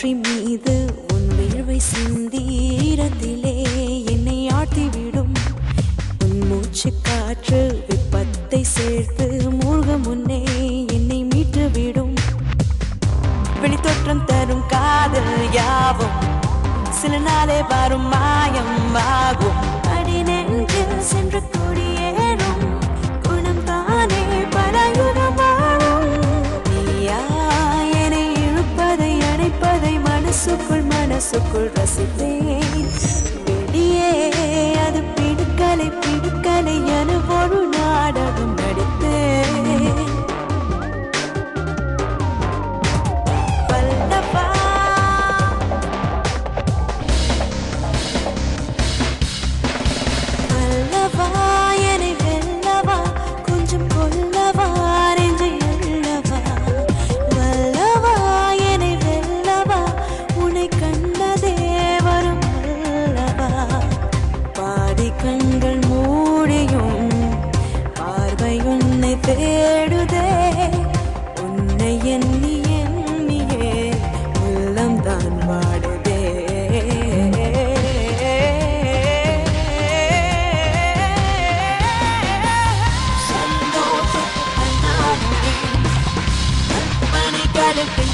நெற்றி மீது உன் வேர்வை சிந்தீரத்திலே என்னை ஆழ்த்திவிடும் உன் மூச்சு காற்று வெப்பத்தை சேர்த்து மூழ்க முன்னே என்னை மீட்டுவிடும் வெளித்தோற்றம் தரும் காதல் யாவும் சில நாளே வரும் மாயம் ஆகும் அடி நெஞ்சில் சென்று கொடியேறும் குணம் தானே பல யுகம் வாழும் நீயா என்னை இழுப்பதை அணைப்பதை மனசுக்குள் ரசித்தேன் வெளியே அது பிடுக்கலை என ஒரு நாடகம் நடித்தேன் கண்கள் மூடியும் பார்வை உன்னை தேடுதே உன்னை எண்ணி எண்ணியே உள்ளம் தான் வாடுதே சந்தோஷத்தை